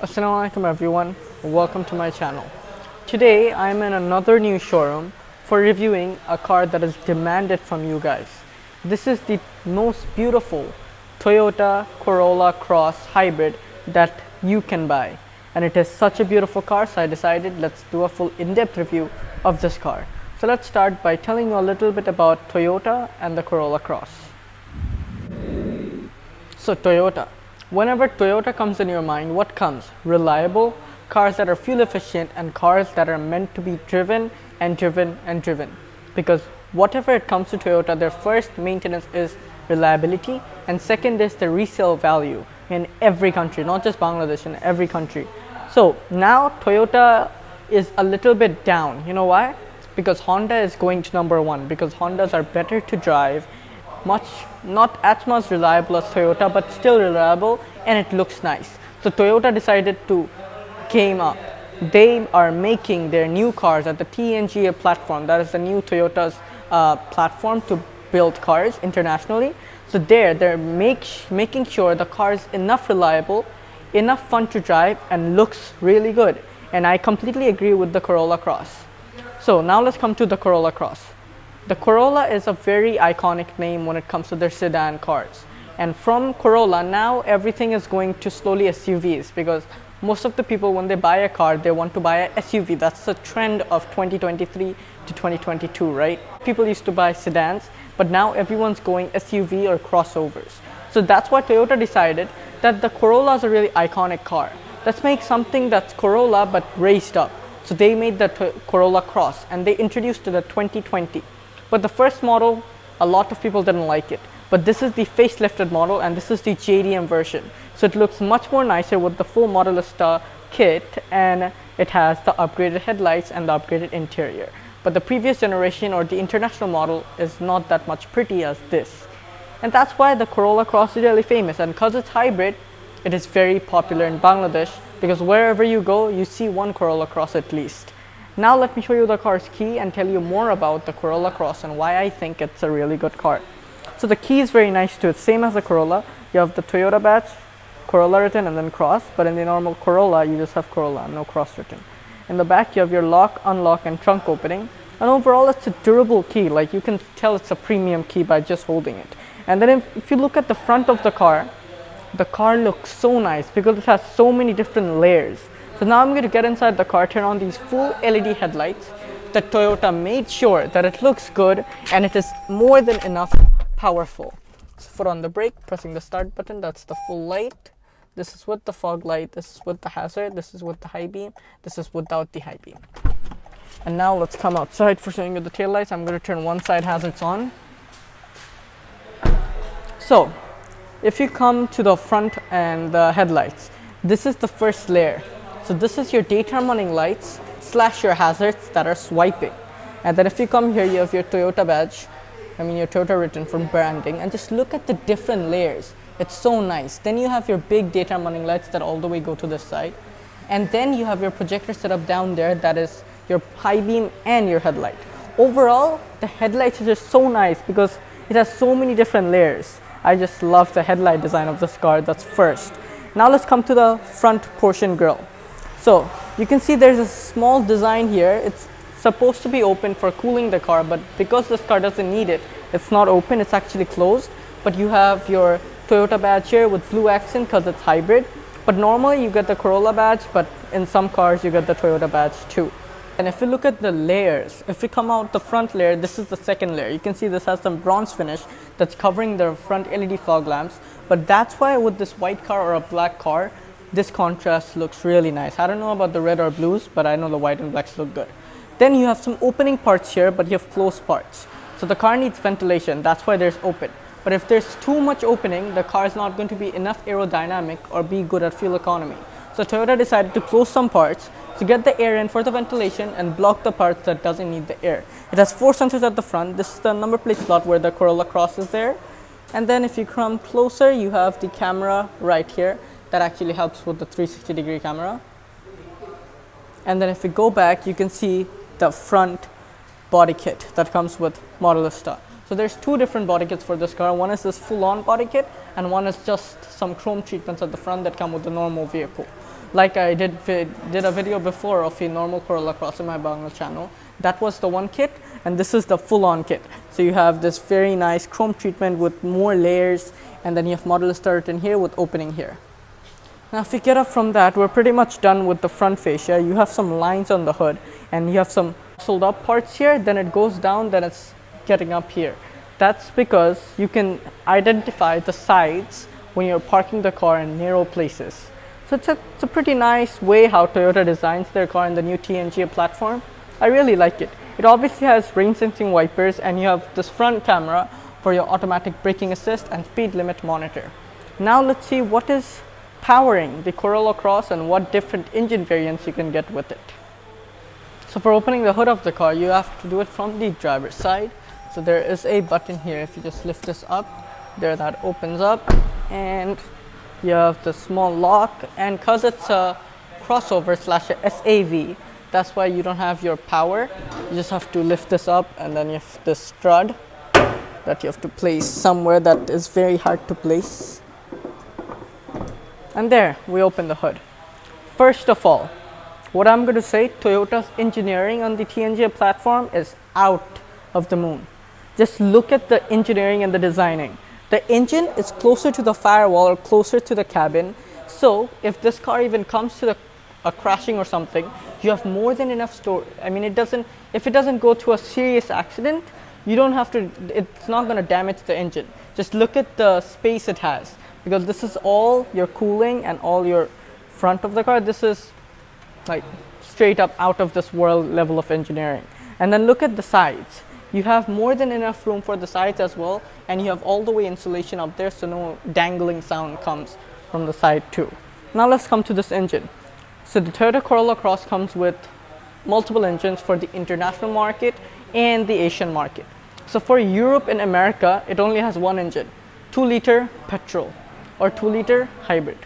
Assalamualaikum everyone, welcome to my channel. Today I'm in another new showroom for reviewing a car that is demanded from you guys. This is the most beautiful Toyota Corolla Cross Hybrid that you can buy. And it is such a beautiful car, so I decided let's do a full in-depth review of this car. So let's start by telling you a little bit about Toyota and the Corolla Cross. So Toyota. Whenever Toyota comes in your mind, what comes? Reliable, cars that are fuel efficient, and cars that are meant to be driven and driven and driven. Because whatever it comes to Toyota, their first maintenance is reliability, and second is the resale value in every country, not just Bangladesh, in every country. So now Toyota is a little bit down. You know why? Because Honda is going to #1, because Hondas are better to drive, not as much reliable as Toyota, but still reliable, and it looks nice. So Toyota decided to came up. They are making their new cars at the TNGA platform. That is the new Toyota's platform to build cars internationally. So they're making sure the car is enough reliable, enough fun to drive, and looks really good. And I completely agree with the Corolla Cross. So now let's come to the Corolla Cross. The Corolla is a very iconic name when it comes to their sedan cars. And from Corolla, now everything is going to slowly SUVs, because most of the people, when they buy a car, they want to buy a SUV. That's the trend of 2023 to 2022, right? People used to buy sedans, but now everyone's going SUV or crossovers. So that's why Toyota decided that the Corolla is a really iconic car. Let's make something that's Corolla but raised up. So they made the Corolla Cross, and they introduced it in 2020. But the first model, a lot of people didn't like it. But this is the facelifted model, and this is the JDM version. So it looks much more nicer with the full Modelista kit, and it has the upgraded headlights and the upgraded interior. But the previous generation, or the international model, is not that much pretty as this. And that's why the Corolla Cross is really famous. And because it's hybrid, it is very popular in Bangladesh, because wherever you go, you see one Corolla Cross at least. Now let me show you the car's key and tell you more about the Corolla Cross and why I think it's a really good car. So the key is very nice too. It's same as the Corolla. You have the Toyota badge, Corolla written, and then cross. But in the normal Corolla, you just have Corolla, no cross written. In the back, you have your lock, unlock, and trunk opening. And overall, it's a durable key. Like, you can tell it's a premium key by just holding it. And then if you look at the front of the car looks so nice because it has so many different layers. So now I'm going to get inside the car, turn on these full LED headlights that Toyota made sure that it looks good and it is more than enough powerful. So foot on the brake, pressing the start button, that's the full light. This is with the fog light, this is with the hazard, this is with the high beam, this is without the high beam. And now let's come outside for showing you the tail lights. I'm going to turn one side hazards on. So if you come to the front and the headlights, this is the first layer. So this is your daytime running lights / your hazards that are swiping. And then if you come here, you have your Toyota badge, your Toyota written from branding, and just look at the different layers. It's so nice. Then you have your big daytime running lights that all the way go to this side. And then you have your projector set up down there, that is your high beam and your headlight. Overall, the headlights are just so nice because it has so many different layers. I just love the headlight design of this car. That's first. Now let's come to the front portion grille. So you can see there's a small design here. It's supposed to be open for cooling the car, but because this car doesn't need it, it's not open, it's actually closed. But you have your Toyota badge here with blue accent because it's hybrid. But normally you get the Corolla badge, but in some cars you get the Toyota badge too. And if you look at the layers, if you come out the front layer, this is the second layer. You can see this has some bronze finish that's covering the front LED fog lamps. But that's why with this white car or a black car, this contrast looks really nice. I don't know about the red or blues, but I know the white and blacks look good. Then you have some opening parts here, but you have closed parts. So the car needs ventilation, that's why there's open. But if there's too much opening, the car is not going to be enough aerodynamic or be good at fuel economy. So Toyota decided to close some parts to get the air in for the ventilation and block the parts that doesn't need the air. It has 4 sensors at the front. This is the number plate slot where the Corolla Cross is there. And then if you come closer, you have the camera right here. That actually helps with the 360-degree camera. And then if we go back, you can see the front body kit that comes with Modelista. So there's 2 different body kits for this car. One is this full-on body kit, and one is just some chrome treatments at the front that come with the normal vehicle. like I did a video before of a normal Corolla Cross in my Bangla channel. That was the one kit, and this is the full-on kit. So you have this very nice chrome treatment with more layers, and then you have modular turret in here with opening here. Now if we get up from that, we're pretty much done with the front fascia. You have some lines on the hood, and you have some sold up parts here, then it goes down, then it's getting up here. That's because you can identify the sides when you're parking the car in narrow places. So it's a pretty nice way how Toyota designs their car in the new TNGA platform. I really like it. It obviously has rain sensing wipers, and you have this front camera for your automatic braking assist and speed limit monitor. Now let's see what is powering the Corolla Cross and what different engine variants you can get with it. So for opening the hood of the car, you have to do it from the driver's side. So there is a button here. If you just lift this up, there, that opens up, and you have the small lock. And because it's a crossover slash a SAV, that's why you don't have your power. You just have to lift this up, and then you have this strut that you have to place somewhere that is very hard to place. And there, we open the hood. First of all, what I'm going to say, Toyota's engineering on the TNGA platform is out of the moon. Just look at the engineering and the designing. The engine is closer to the firewall or closer to the cabin. So if this car even comes to a crashing or something, you have more than enough storage. I mean, if it doesn't go to a serious accident, you don't have to, it's not going to damage the engine. Just look at the space it has, because this is all your cooling and all your front of the car. This is like straight up out of this world level of engineering. And then look at the sides. You have more than enough room for the sides as well, and you have all the way insulation up there, so no dangling sound comes from the side too. Now let's come to this engine. So the Toyota Corolla Cross comes with multiple engines for the international market and the Asian market. So for Europe and America, it only has one engine, 2-liter petrol or 2-liter hybrid,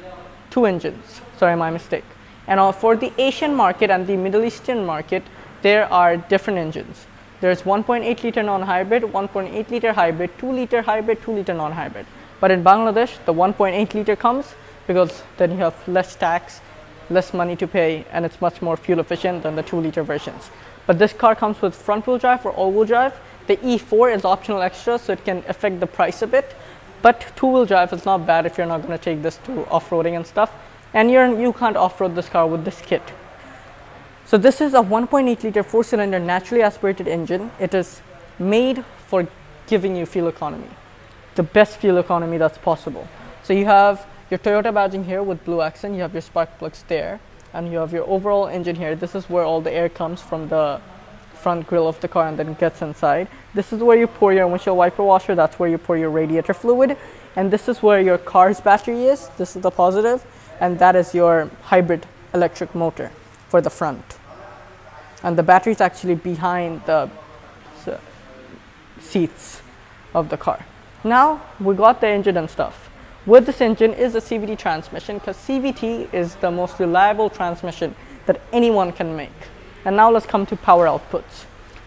2 engines. Sorry, my mistake. And for the Asian market and the Middle Eastern market, there are different engines. There's 1.8-liter non-hybrid, 1.8-liter hybrid, 2-liter hybrid, 2-liter non-hybrid. But in Bangladesh, the 1.8-liter comes because then you have less tax, less money to pay, and it's much more fuel efficient than the 2-liter versions. But this car comes with front-wheel drive or all-wheel drive. The E4 is optional extra, so it can affect the price a bit. But 2-wheel drive is not bad if you're not going to take this to off-roading and stuff. And you can't off-road this car with this kit. So this is a 1.8-liter 4-cylinder naturally aspirated engine. It is made for giving you fuel economy, the best fuel economy that's possible. So you have your Toyota badging here with blue accent, you have your spark plugs there, and you have your overall engine here. This is where all the air comes from the front grille of the car and then gets inside. This is where you pour your windshield wiper washer, that's where you pour your radiator fluid, and this is where your car's battery is. This is the positive, and that is your hybrid electric motor for the front. And the battery is actually behind the seats of the car. Now we got the engine and stuff. With this engine is a CVT transmission, because CVT is the most reliable transmission that anyone can make. And now let's come to power outputs.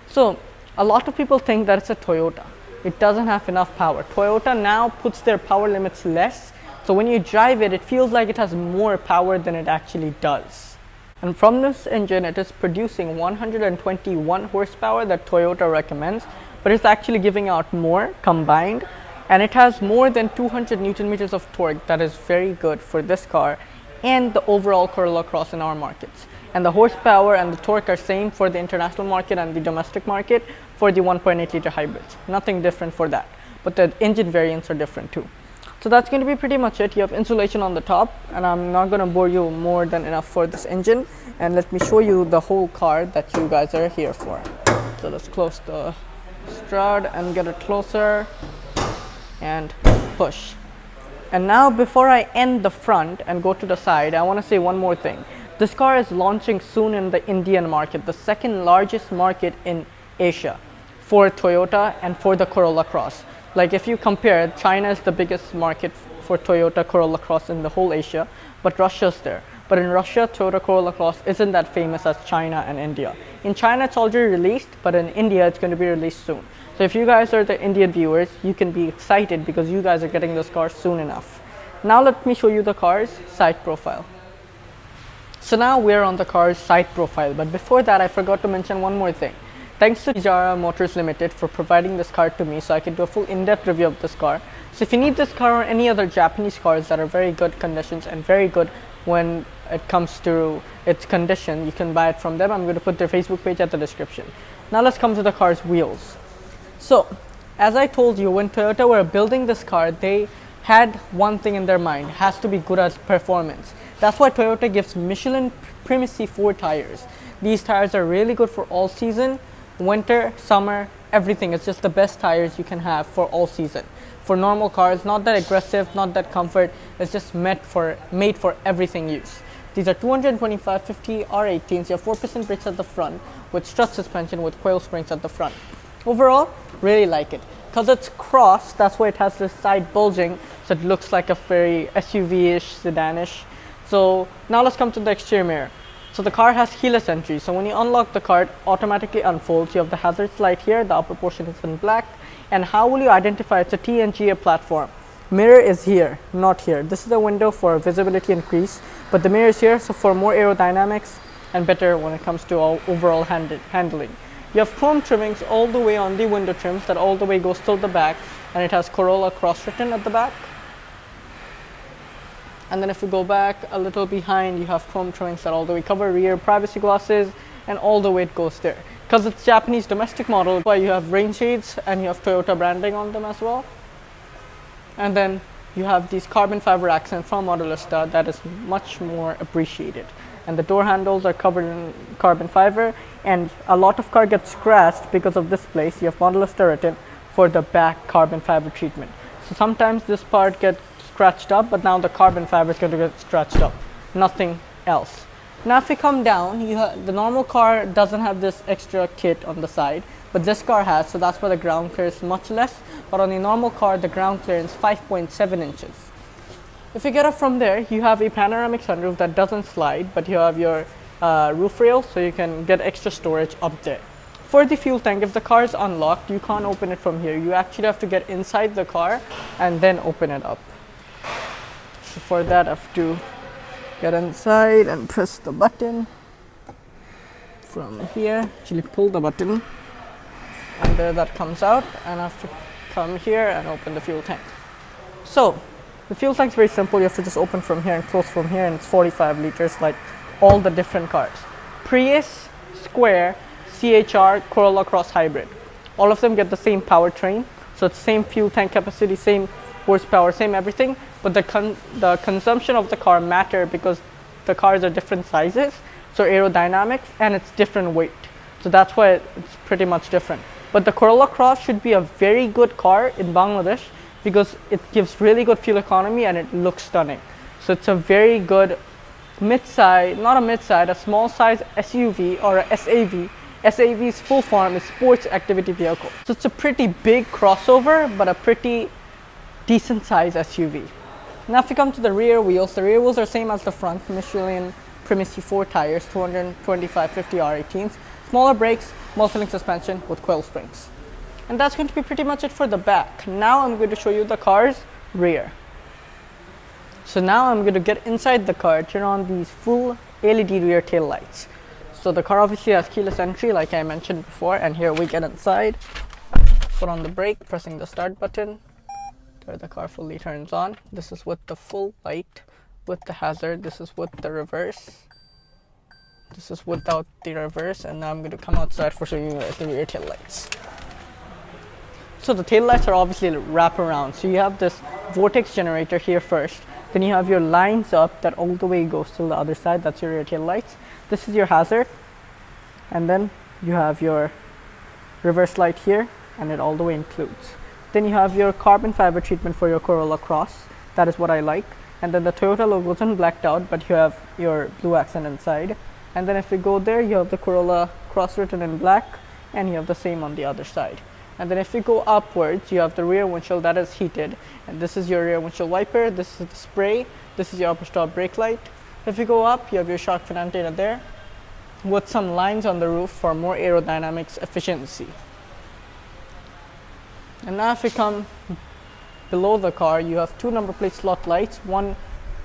So a lot of people think that it's a Toyota. It doesn't have enough power. Toyota now puts their power limits less, so when you drive it, it feels like it has more power than it actually does. And from this engine, it is producing 121 horsepower that Toyota recommends, but it's actually giving out more combined. And it has more than 200 Newton meters of torque. That is very good for this car and the overall Corolla Cross in our markets. And the horsepower and the torque are same for the international market and the domestic market for the 1.8-liter hybrids. Nothing different for that, but the engine variants are different too. So that's going to be pretty much it. You have insulation on the top, and I'm not going to bore you more than enough for this engine. And let me show you the whole car that you guys are here for. So let's close the strut and get it closer and push. And now before I end the front and go to the side, I want to say one more thing. This car is launching soon in the Indian market, the second largest market in Asia for Toyota and for the Corolla Cross. Like if you compare, China is the biggest market for Toyota Corolla Cross in the whole Asia, but Russia's there. But in Russia, Toyota Corolla Cross isn't that famous as China and India. In China, it's already released, but in India, it's going to be released soon. So if you guys are the Indian viewers, you can be excited because you guys are getting this car soon enough. Now let me show you the car's side profile. So now we're on the car's side profile, but before that I forgot to mention one more thing. Thanks to Jara Motors Limited for providing this car to me so I can do a full in-depth review of this car. So if you need this car or any other Japanese cars that are very good conditions and very good when it comes to its condition, you can buy it from them. I'm going to put their Facebook page at the description. Now let's come to the car's wheels. So as I told you, when Toyota were building this car, they had one thing in their mind: has to be good at performance. That's why Toyota gives Michelin Primacy 4 tires. These tires are really good for all season, winter, summer, everything. It's just the best tires you can have for all season. For normal cars, not that aggressive, not that comfort, it's just made for everything use. These are 225/50 R18s. You have 4% brakes at the front with strut suspension with coil springs at the front. Overall, really like it. Because it's crossed, that's why it has this side bulging, so it looks like a very SUV-ish, sedan-ish. So now let's come to the exterior mirror. So the car has keyless entry, so when you unlock the car, it automatically unfolds. You have the hazard light here, the upper portion is in black. And how will you identify it's a TNGA platform? Mirror is here, not here. This is the window for visibility increase, but the mirror is here, so for more aerodynamics and better when it comes to overall handling. You have chrome trimmings all the way on the window trims that all the way goes till the back, and it has Corolla Chr written at the back. And then if we go back a little behind, you have chrome trimmings that all the way cover rear privacy glasses, and all the way it goes there. Because it's Japanese domestic model, why you have rain shades and you have Toyota branding on them as well. And then you have these carbon fiber accents from Modulista that is much more appreciated. And the door handles are covered in carbon fiber, and a lot of car gets scratched because of this place. You have Modulista written for the back carbon fiber treatment. So sometimes this part gets scratched up, but now the carbon fiber is going to get scratched up, nothing else. Now if we come down, the normal car doesn't have this extra kit on the side, but this car has, so that's why the ground clearance is much less. But on the normal car, the ground clearance is 5.7 inches. If you get up from there, you have a panoramic sunroof that doesn't slide, but you have your roof rail, so you can get extra storage up there. For the fuel tank, if the car is unlocked, you can't open it from here. You actually have to get inside the car and then open it up. So for that, I have to get inside and press the button from here. Actually pull the button, and there that comes out, and I have to come here and open the fuel tank. So the fuel tank is very simple. You have to just open from here and close from here, and it's 45 liters like all the different cars: Prius, Square, CHR, Corolla Cross Hybrid. All of them get the same powertrain, so it's same fuel tank capacity, same horsepower, same everything, but the consumption of the car matter because the cars are different sizes, so aerodynamics, and it's different weight, so that's why it's pretty much different. But the Corolla Cross should be a very good car in Bangladesh because it gives really good fuel economy and it looks stunning. So it's a very good mid-size, not a mid-size, a small size SUV or a SAV. SAV's full form is sports activity vehicle. So it's a pretty big crossover, but a pretty decent size SUV. Now if you come to the rear wheels are same as the front, Michelin Primacy 4 tires, 225/50 R18s, smaller brakes, multi-link suspension with coil springs. And that's going to be pretty much it for the back. Now I'm going to show you the car's rear. So now I'm going to get inside the car, turn on these full LED rear tail lights. So the car obviously has keyless entry like I mentioned before, and here we get inside, put on the brake, pressing the start button. There the car fully turns on. This is with the full light, with the hazard. This is with the reverse. This is without the reverse, and now I'm going to come outside for showing you the rear tail lights. So the tail lights are obviously wrap around. So you have this vortex generator here first. Then you have your lines up that all the way goes to the other side. That's your rear tail lights. This is your hazard, and then you have your reverse light here, and it all the way includes. Then you have your carbon fiber treatment for your Corolla Cross. That is what I like. And then the Toyota logo isn't blacked out, but you have your blue accent inside. And then if we go there, you have the Corolla Cross written in black, and you have the same on the other side. And then if you go upwards, you have the rear windshield that is heated, and this is your rear windshield wiper, this is the spray, this is your upper stop brake light. If you go up, you have your shark fin antenna there with some lines on the roof for more aerodynamics efficiency. And now if you come below the car, you have two number plate slot lights, one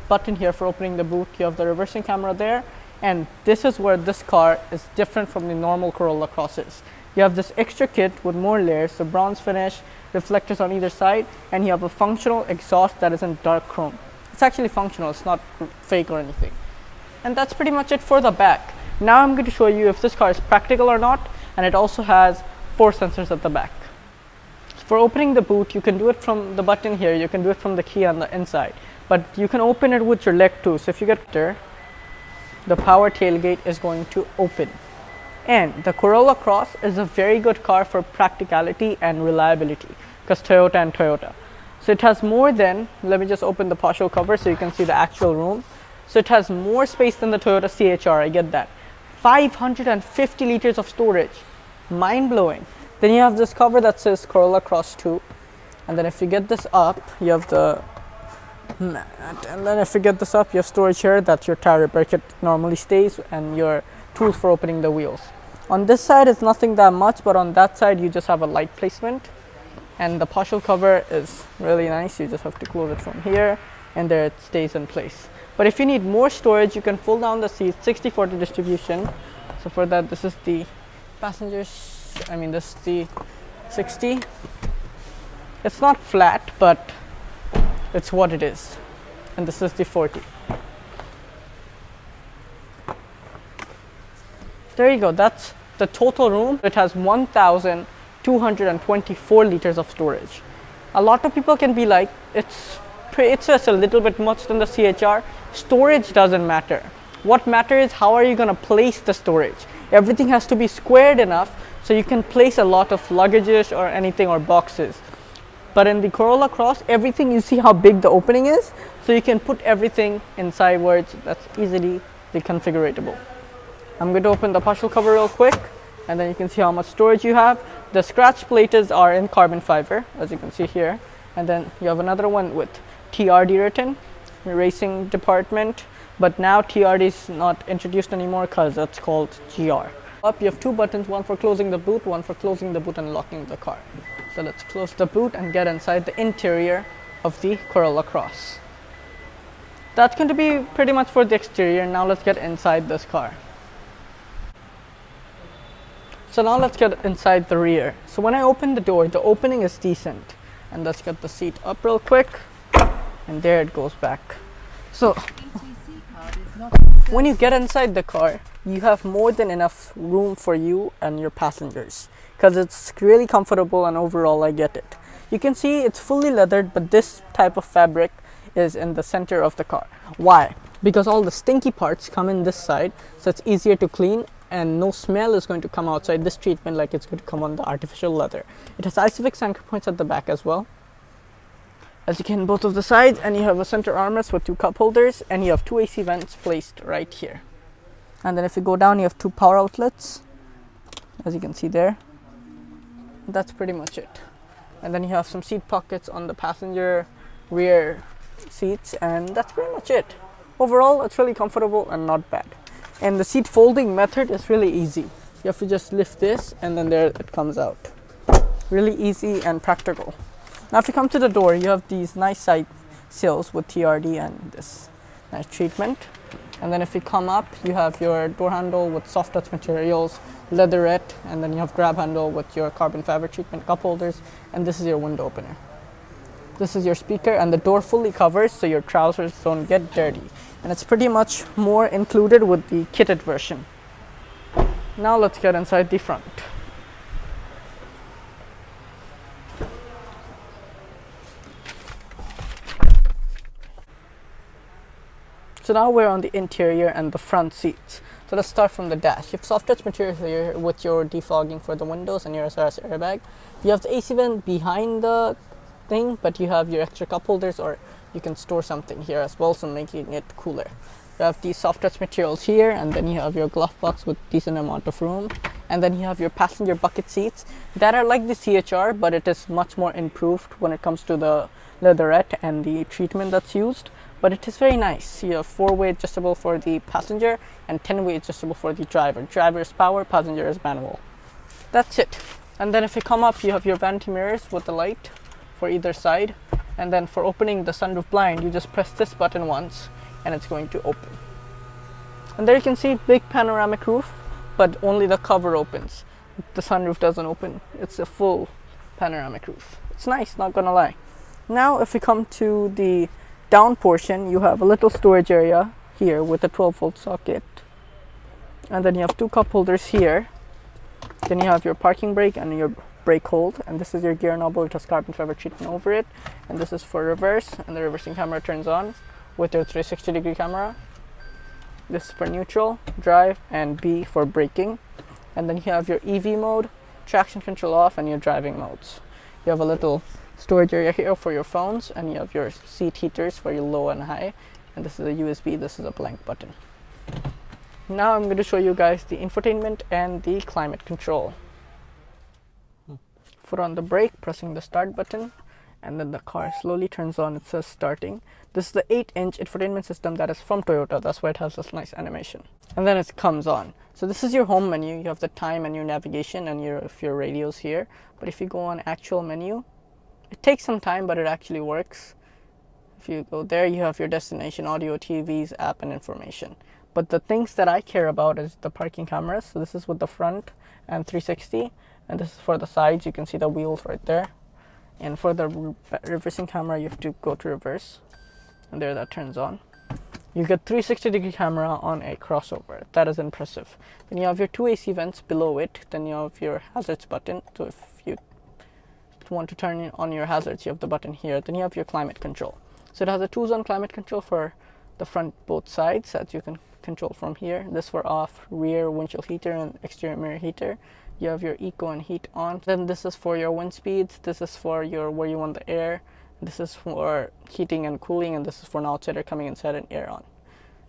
button here for opening the boot, you have the reversing camera there, And this is where this car is different from the normal Corolla Crosses. You have this extra kit with more layers, so bronze finish, reflectors on either side, and you have a functional exhaust that is in dark chrome. It's actually functional, it's not fake or anything. And that's pretty much it for the back. Now I'm going to show you if this car is practical or not, and it also has 4 sensors at the back. For opening the boot, you can do it from the button here, you can do it from the key on the inside, but you can open it with your leg too. So if you get there, the power tailgate is going to open. And the Corolla Cross is a very good car for practicality and reliability, because Toyota and Toyota. So it has more than, let me just open the partial cover so you can see the actual room. So it has more space than the Toyota Chr, I get that. 550 liters of storage, mind-blowing. Then you have this cover that says Corolla Cross 2. And then if you get this up, you have the mat. And then if you get this up, you have storage here that your tire repair kit normally stays, and your tools for opening the wheels. On this side it's nothing that much, but on that side you just have a light placement, and the partial cover is really nice. You just have to close it from here, and there it stays in place. But if you need more storage, you can fold down the seat, 60/40 distribution. So for that, this is the passengers, this is the 60. It's not flat, but it's what it is. And this is the 40. There you go, that's the total room. It has 1,224 liters of storage. A lot of people can be like, it's just a little bit much than the CHR. Storage doesn't matter. What matters is how are you going to place the storage. Everything has to be squared enough so you can place a lot of luggages or anything, or boxes. But in the Corolla Cross, everything, you see how big the opening is, so you can put everything insidewards. That's easily reconfigurable. I'm going to open the partial cover real quick, and then you can see how much storage you have. The scratch plates are in carbon fiber, as you can see here. And then you have another one with TRD written, racing department. But now TRD is not introduced anymore because that's called GR. Up, you have 2 buttons, one for closing the boot, one for closing the boot and locking the car. So let's close the boot and get inside the interior of the Corolla Cross. That's going to be pretty much for the exterior. Now let's get inside this car. So now let's get inside the rear. So when I open the door, the opening is decent. And let's get the seat up real quick. And there it goes back. So when you get inside the car, you have more than enough room for you and your passengers, because it's really comfortable, and overall I get it. You can see it's fully leathered, but this type of fabric is in the center of the car. Why? Because all the stinky parts come in this side, so it's easier to clean, and no smell is going to come outside this treatment like it's going to come on the artificial leather. It has ISOFIX anchor points at the back as well, as you can, both of the sides, and you have a center armrest with 2 cup holders, and you have 2 AC vents placed right here. And then if you go down, you have 2 power outlets, as you can see there. That's pretty much it. And then you have some seat pockets on the passenger rear seats, and that's pretty much it. Overall, it's really comfortable and not bad. And the seat folding method is really easy. You have to just lift this, and then there it comes out. Really easy and practical. Now if you come to the door, you have these nice side sills with TRD and this nice treatment. And then if you come up, you have your door handle with soft touch materials, leatherette, and then you have grab handle with your carbon fiber treatment cup holders, and this is your window opener. This is your speaker, and the door fully covers so your trousers don't get dirty. And it's pretty much more included with the kitted version. Now let's get inside the front. So now we're on the interior and the front seats. So let's start from the dash. You have soft touch material here with your defogging for the windows and your SRS airbag. You have the AC vent behind the thing, but you have your extra cup holders, or you can store something here as well, so making it cooler. You have these soft touch materials here, and then you have your glove box with decent amount of room. And then you have your passenger bucket seats that are like the CHR, but it is much more improved when it comes to the leatherette and the treatment that's used. But it is very nice. You have 4-way adjustable for the passenger and 10-way adjustable for the driver. Driver is power, passenger is manual. That's it. And then if you come up, you have your vanity mirrors with the light for either side. And then for opening the sunroof blind, you just press this button once and it's going to open. And there you can see big panoramic roof, but only the cover opens. The sunroof doesn't open. It's a full panoramic roof. It's nice, not gonna lie. Now if we come to the down portion, you have a little storage area here with a 12-volt socket, and then you have two cup holders here. Then you have your parking brake and your brake hold, and this is your gear knob. It has carbon fiber treatment over it, and this is for reverse, and the reversing camera turns on with your 360-degree camera. This is for neutral, drive, and B for braking. And then you have your EV mode, traction control off, and your driving modes. You have a little storage area here for your phones, and you have your seat heaters for your low and high, and this is a USB, this is a blank button. Now I'm going to show you guys the infotainment and the climate control. Foot on the brake, pressing the start button, and then the car slowly turns on. It says starting. This is the 8-inch infotainment system that is from Toyota. That's why it has this nice animation. And then it comes on. So this is your home menu. You have the time and your navigation and your radios here. But if you go on actual menu, it takes some time, but it actually works. If you go there, you have your destination, audio, TVs, app, and information. But the things that I care about is the parking cameras. So this is with the front and 360, and this is for the sides. You can see the wheels right there. And for the reversing camera, you have to go to reverse, and there that turns on. You get 360-degree camera on a crossover. That is impressive. Then you have your two AC vents below it. Then you have your hazards button. So if you want to turn on your hazards, you have the button here. Then you have your climate control. So it has a 2-zone climate control for the front both sides that you can control from here. This for off, rear windshield heater and exterior mirror heater. You have your eco and heat on. Then this is for your wind speeds. This is for your where you want the air. This is for heating and cooling, and this is for an outsider coming inside and air on.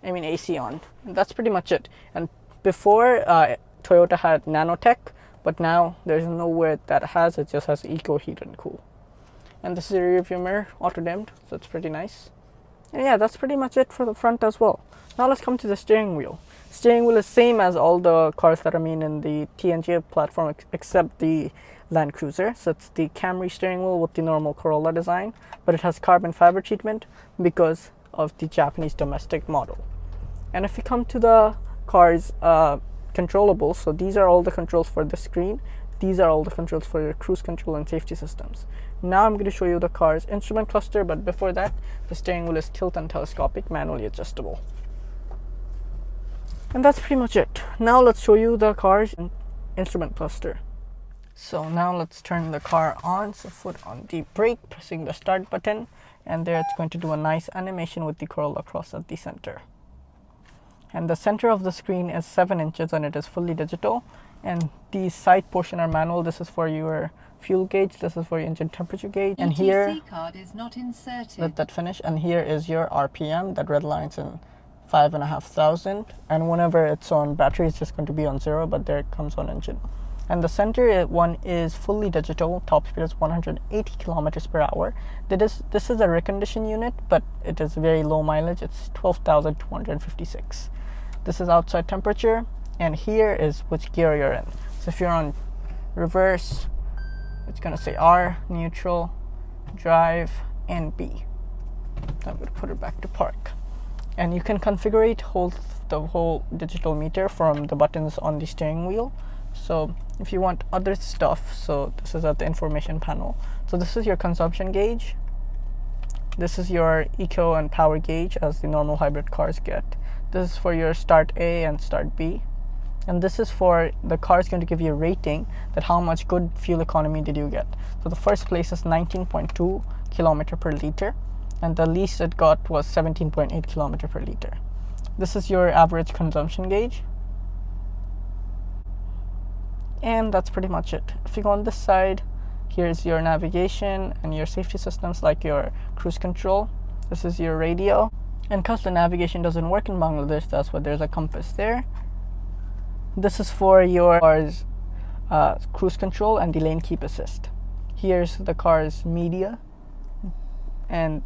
I mean AC on. And that's pretty much it. And before Toyota had nanotech, but now there's nowhere that has it. Just has eco, heat, and cool. And this is your rear view mirror, auto dimmed, so it's pretty nice. And yeah, that's pretty much it for the front as well. Now let's come to the steering wheel. Steering wheel is same as all the cars that are made in the TNGA platform except the Land Cruiser. So it's the Camry steering wheel with the normal Corolla design, but it has carbon fiber treatment because of the Japanese domestic model. And if we come to the car's controllables, so these are all the controls for the screen. These are all the controls for your cruise control and safety systems. Now I'm going to show you the car's instrument cluster, but before that, the steering wheel is tilt and telescopic, manually adjustable. And that's pretty much it. Now let's show you the car's instrument cluster. So now let's turn the car on. So foot on the brake, pressing the start button, and there it's going to do a nice animation with the Corolla Cross at the center. And the center of the screen is 7 inches and it is fully digital. And the side portion are manual. This is for your fuel gauge. This is for your engine temperature gauge. And here, card is not inserted. Let that finish. And here is your RPM. That red line's in 5,500. And whenever it's on battery, it's just going to be on 0. But there it comes on engine. And the center one is fully digital. Top speed is 180 kilometers per hour. This is a recondition unit, but it is very low mileage. It's 12,256. This is outside temperature. And here is which gear you're in. So if you're on reverse, it's going to say R, neutral, drive, and B. I'm going to put it back to park. And you can configure it, hold the whole digital meter from the buttons on the steering wheel. So if you want other stuff, so this is at the information panel. So this is your consumption gauge. This is your eco and power gauge as the normal hybrid cars get. This is for your start A and start B. And this is for the car is going to give you a rating that how much good fuel economy did you get. So the first place is 19.2 kilometer per liter, and the least it got was 17.8 kilometer per liter. This is your average consumption gauge. And that's pretty much it. If you go on this side, here's your navigation and your safety systems like your cruise control. This is your radio. And because the navigation doesn't work in Bangladesh, that's why there's a compass there. This is for your car's cruise control and the lane keep assist. Here's the car's media, and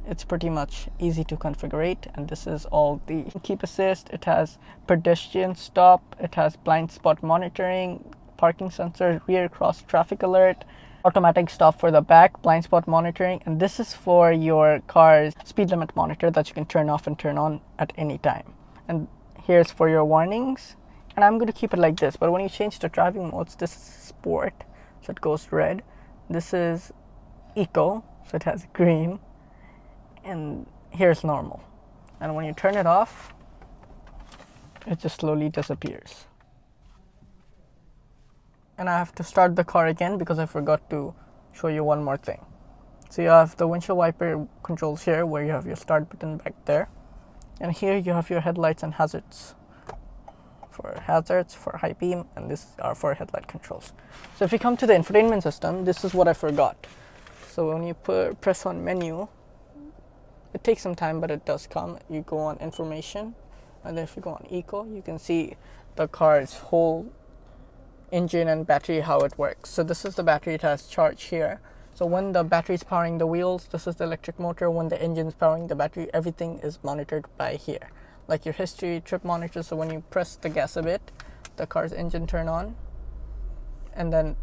it's pretty much easy to configure. And this is all the keep assist. It has pedestrian stop, it has blind spot monitoring, parking sensor, rear cross traffic alert, automatic stop for the back, blind spot monitoring, and this is for your car's speed limit monitor that you can turn off and turn on at any time. And here's for your warnings, and I'm going to keep it like this, but when you change the driving modes, this is sport, so it goes red. This is eco, so it has green, and here's normal. And when you turn it off, it just slowly disappears. And I have to start the car again because I forgot to show you one more thing. So you have the windshield wiper controls here, where you have your start button back there, and here you have your headlights and hazards. For high beam, and this are for headlight controls. So if you come to the infotainment system, this is what I forgot. So when you press on menu, it takes some time, but it does come. You go on information, and then if you go on eco, you can see the car's whole engine and battery, how it works. So this is the battery, it has charge here. So when the battery is powering the wheels, this is the electric motor. When the engine is powering the battery, everything is monitored by here, like your history, trip monitor. So when you press the gas a bit, the car's engine turn on, and then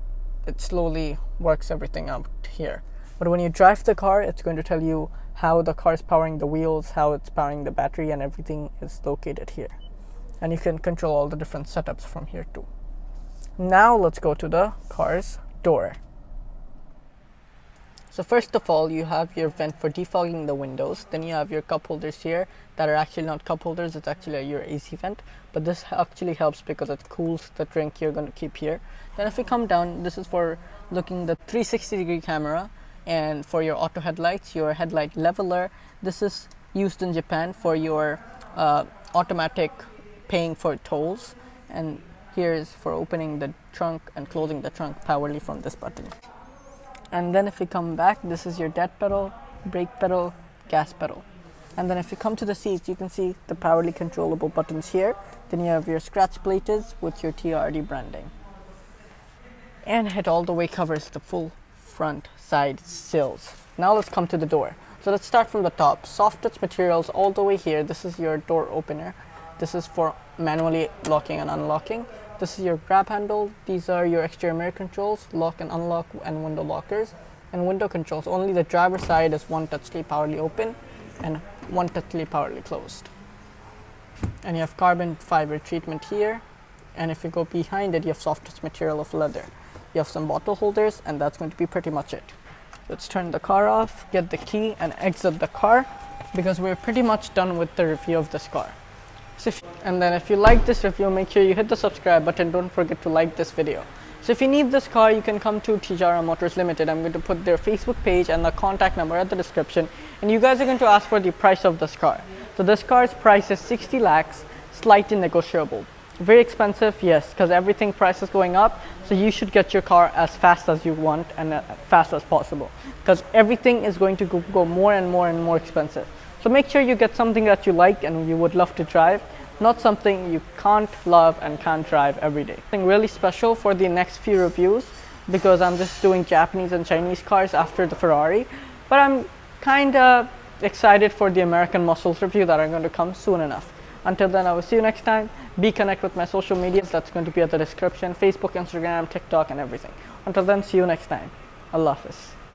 it slowly works everything out here. But when you drive the car, it's going to tell you how the car is powering the wheels, how it's powering the battery, and everything is located here. And you can control all the different setups from here too. Now let's go to the car's door. So first of all, you have your vent for defogging the windows. Then you have your cup holders here that are actually not cup holders, it's actually your AC vent. But this actually helps because it cools the drink you're going to keep here. Then if you come down, this is for looking the 360-degree camera, and for your auto headlights, your headlight leveler. This is used in Japan for your automatic paying for tolls. And here is for opening the trunk and closing the trunk powerly from this button. And then if you come back, this is your dead pedal, brake pedal, gas pedal. And then if you come to the seats, you can see the powerly controllable buttons here. Then you have your scratch platers with your TRD branding. And it all the way covers the full front side sills. Now let's come to the door. So let's start from the top. Soft touch materials all the way here. This is your door opener. This is for manually locking and unlocking. This is your grab handle. These are your exterior mirror controls, lock and unlock, and window lockers. And window controls, only the driver's side is one touchly powerly open and one touchly powerly closed. And you have carbon fiber treatment here. And if you go behind it, you have soft touch material of leather. You have some bottle holders, and that's going to be pretty much it. Let's turn the car off, get the key, and exit the car, because we're pretty much done with the review of this car. And then if you like this review, make sure you hit the subscribe button. Don't forget to like this video. So if you need this car, you can come to Tijara Motors Limited. I'm going to put their Facebook page and the contact number at the description, and you guys are going to ask for the price of this car. So this car's price is 60 lakhs, slightly negotiable. Very expensive, yes, because everything price is going up. So you should get your car as fast as you want and as fast as possible, because everything is going to go more and more and more expensive. So make sure you get something that you like and you would love to drive, not something you can't love and can't drive every day. Something really special for the next few reviews, because I'm just doing Japanese and Chinese cars after the Ferrari, but I'm kind of excited for the American muscles review that are going to come soon enough. Until then, I will see you next time. Be connected with my social medias. That's going to be at the description. Facebook, Instagram, TikTok, and everything. Until then, see you next time. Allah Hafiz.